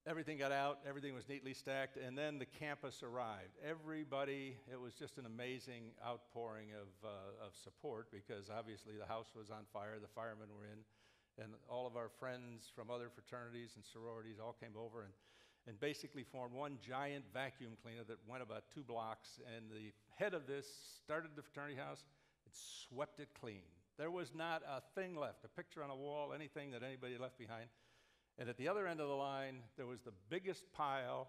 everything got out, everything was neatly stacked, and then the campus arrived. Everybody, it was just an amazing outpouring of support because obviously the house was on fire, the firemen were in, and all of our friends from other fraternities and sororities all came over and basically formed one giant vacuum cleaner that went about 2 blocks, and the head of this started the fraternity house and swept it clean. There was not a thing left, a picture on a wall, anything that anybody left behind. And at the other end of the line, there was the biggest pile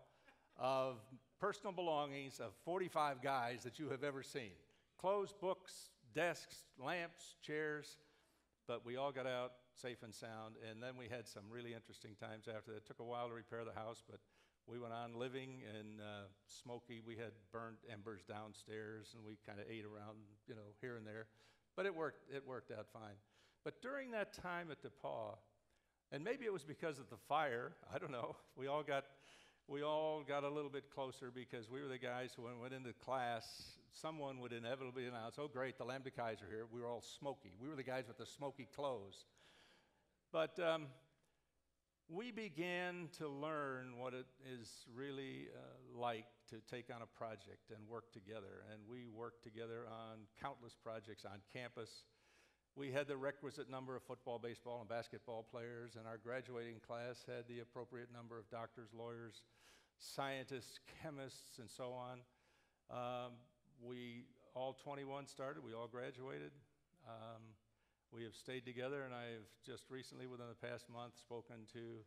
of personal belongings of 45 guys that you have ever seen. Clothes, books, desks, lamps, chairs, but we all got out safe and sound, and then we had some really interesting times after that. It took a while to repair the house, but we went on living in smoky. We had burned embers downstairs, and we kind of ate around, here and there. But it worked out fine. But during that time at DePauw, and maybe it was because of the fire, I don't know, we all got a little bit closer because we were the guys who, when we went into class, someone would inevitably announce, "Oh great, the Lambdakais are here." We were all smoky. We were the guys with the smoky clothes. But we began to learn what it is really like to take on a project and work together. And we worked together on countless projects on campus. We had the requisite number of football, baseball, and basketball players, and our graduating class had the appropriate number of doctors, lawyers, scientists, chemists, and so on. We all 21 started. We all graduated. We have stayed together, and I've just recently, within the past month, spoken to,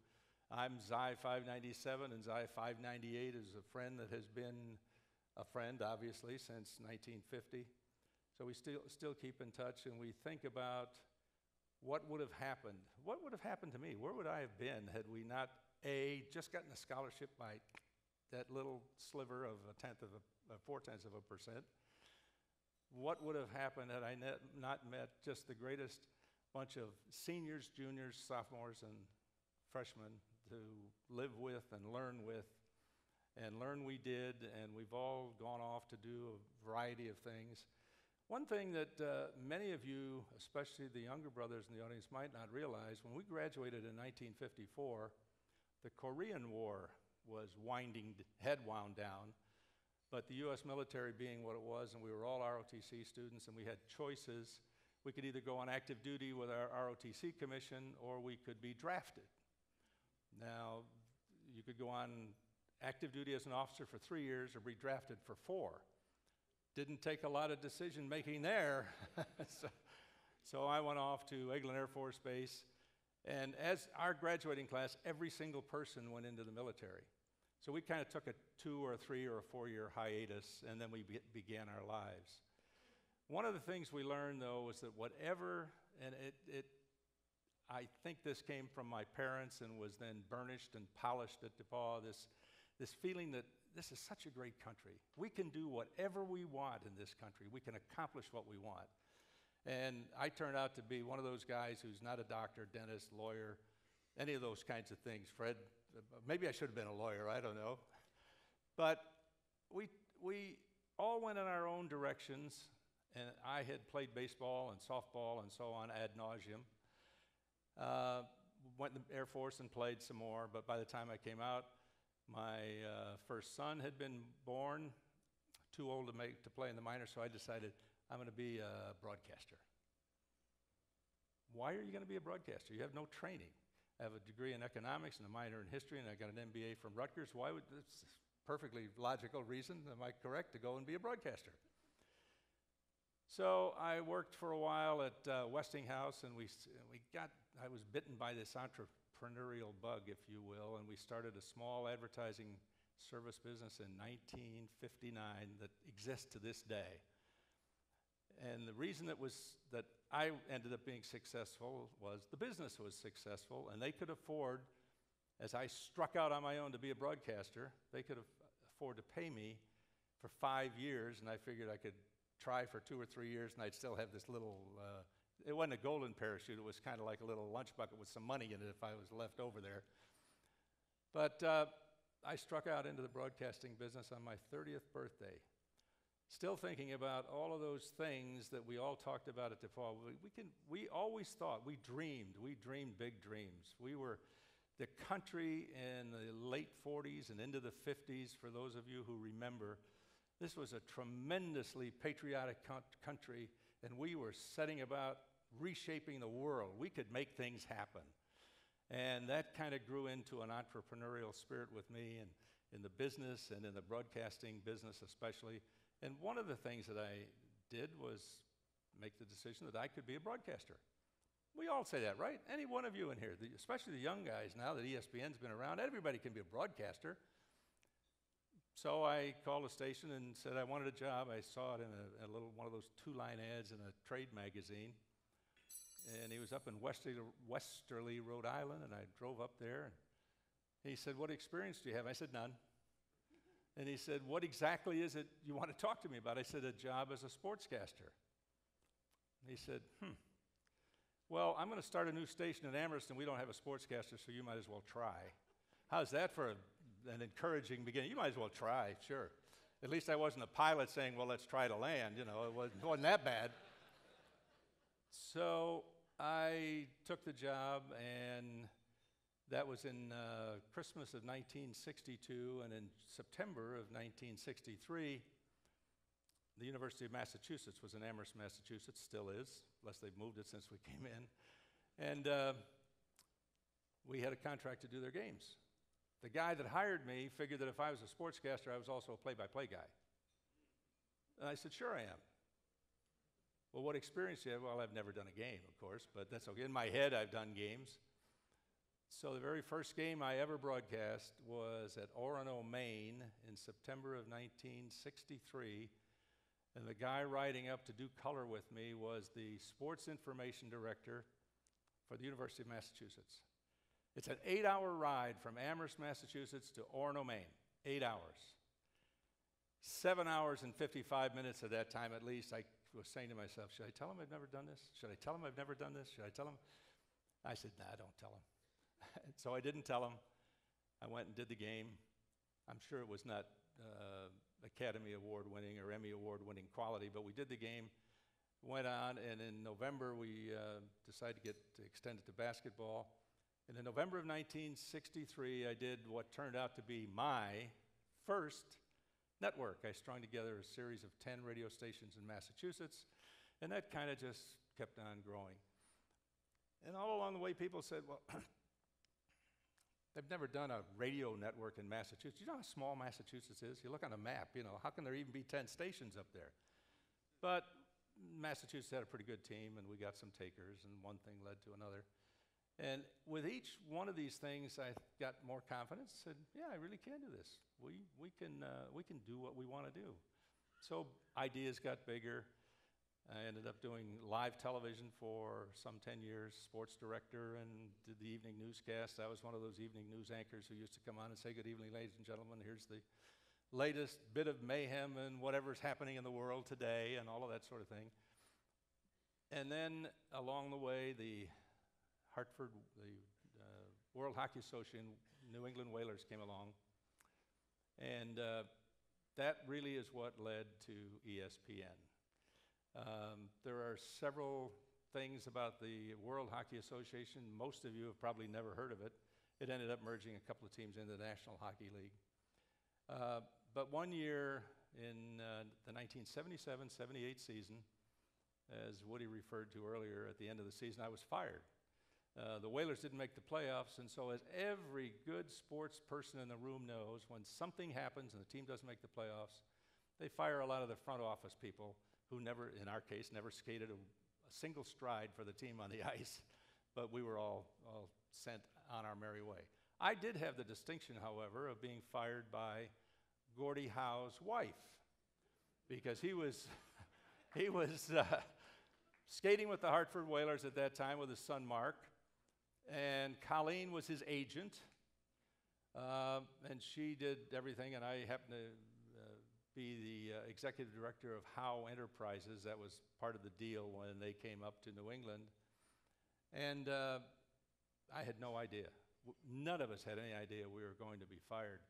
I'm Xi 597, and Xi 598 is a friend that has been a friend, obviously, since 1950. So we still keep in touch, and we think about what would have happened. What would have happened to me? Where would I have been had we not, A, just gotten a scholarship by that little sliver of 0.4%? What would have happened had I not met just the greatest bunch of seniors, juniors, sophomores, and freshmen to live with and learn with? And learn we did, and we've all gone off to do a variety of things. One thing that many of you, especially the younger brothers in the audience, might not realize, when we graduated in 1954, the Korean War was had wound down, but the U.S. military being what it was, and we were all ROTC students, and we had choices. We could either go on active duty with our ROTC commission, or we could be drafted. Now, you could go on active duty as an officer for 3 years or be drafted for 4. Didn't take a lot of decision making there. so I went off to Eglin Air Force Base, and as our graduating class, every single person went into the military. So we kind of took a 2 or 3 or 4 year hiatus, and then we began our lives. One of the things we learned, though, was that whatever, and I think this came from my parents and was then burnished and polished at DePauw, this feeling that this is such a great country. We can do whatever we want in this country. We can accomplish what we want. And I turned out to be one of those guys who's not a doctor, dentist, lawyer, any of those kinds of things. Fred, maybe I should have been a lawyer, I don't know. But we all went in our own directions, and I had played baseball and softball and so on ad nauseum. Went in the Air Force and played some more, but by the time I came out, my first son had been born, too old to play in the minors, so I decided I'm going to be a broadcaster. Why are you going to be a broadcaster? You have no training. I have a degree in economics and a minor in history, and I got an MBA from Rutgers. Why would this? Perfectly logical reason, am I correct, to go and be a broadcaster? So I worked for a while at Westinghouse, and I was bitten by this entrepreneurial bug, if you will, and we started a small advertising service business in 1959 that exists to this day. And the reason that I ended up being successful was the business was successful, and they could afford, as I struck out on my own to be a broadcaster, they could afford to pay me for 5 years, and I figured I could try for 2 or 3 years, and I'd still have this little, it wasn't a golden parachute, it was kind of like a little lunch bucket with some money in it if I was left over there. But I struck out into the broadcasting business on my 30th birthday, still thinking about all of those things that we all talked about at DePauw. We always thought, we dreamed big dreams. The country in the late 40s and into the 50s, for those of you who remember, this was a tremendously patriotic country, and we were setting about reshaping the world. We could make things happen. And that kind of grew into an entrepreneurial spirit with me, and in the business and in the broadcasting business especially. And one of the things that I did was make the decision that I could be a broadcaster. We all say that, right? Any one of you in here, especially the young guys now that ESPN's been around, everybody can be a broadcaster. So I called a station and said I wanted a job. I saw it in a little one of those two-line ads in a trade magazine. And he was up in Westerly, Rhode Island, and I drove up there. And he said, "What experience do you have?" I said, "None." And he said, "What exactly is it you want to talk to me about?" I said, "A job as a sportscaster." He said, "Well, I'm going to start a new station in Amherst, and we don't have a sportscaster, so you might as well try." How's that for an encouraging beginning? You might as well try, sure. At least I wasn't a pilot saying, "Well, let's try to land." You know, it wasn't that bad. So I took the job, and that was in Christmas of 1962, and in September of 1963, the University of Massachusetts was in Amherst, Massachusetts, still is, unless they've moved it since we came in. And we had a contract to do their games. The guy that hired me figured that if I was a sportscaster, I was also a play-by-play guy. And I said, "Sure I am." "Well, what experience do you have?" "Well, I've never done a game, of course, but that's okay. In my head, I've done games." So the very first game I ever broadcast was at Orono, Maine in September of 1963. And the guy riding up to do color with me was the sports information director for the University of Massachusetts. It's an 8-hour ride from Amherst, Massachusetts to Orono, Maine. 8 hours. 7 hours and 55 minutes at that time at least, I was saying to myself, should I tell him I've never done this? Should I tell him I've never done this? Should I tell him? I said, nah, don't tell him. So I didn't tell him. I went and did the game. I'm sure it was not Academy Award winning or Emmy Award winning quality, but we did the game, went on, and in November we decided to get extended to basketball. And in November of 1963, I did what turned out to be my first network. I strung together a series of 10 radio stations in Massachusetts, and that kind of just kept on growing. And all along the way, people said, well, they've never done a radio network in Massachusetts. You know how small Massachusetts is? You look on a map, you know, how can there even be 10 stations up there? But Massachusetts had a pretty good team, and we got some takers, and one thing led to another. And with each one of these things, I got more confidence, said, yeah, I really can do this. We can do what we want to do. So ideas got bigger. I ended up doing live television for some 10 years, sports director, and did the evening newscast. I was one of those evening news anchors who used to come on and say, good evening, ladies and gentlemen. Here's the latest bit of mayhem and whatever's happening in the world today and all of that sort of thing. And then along the way, the Hartford, the World Hockey Association, New England Whalers came along. And that really is what led to ESPN. There are several things about the World Hockey Association. Most of you have probably never heard of it. It ended up merging a couple of teams into the National Hockey League. But one year in the 1977-78 season, as Woody referred to earlier, at the end of the season, I was fired. The Whalers didn't make the playoffs, and so as every good sports person in the room knows, when something happens and the team doesn't make the playoffs, they fire a lot of the front office people who never, in our case, never skated a single stride for the team on the ice, but we were all sent on our merry way. I did have the distinction, however, of being fired by Gordie Howe's wife, because he was skating with the Hartford Whalers at that time with his son Mark, and Colleen was his agent, and she did everything, and I happened to be the executive director of Howe Enterprises. That was part of the deal when they came up to New England. And I had no idea. None of us had any idea we were going to be fired.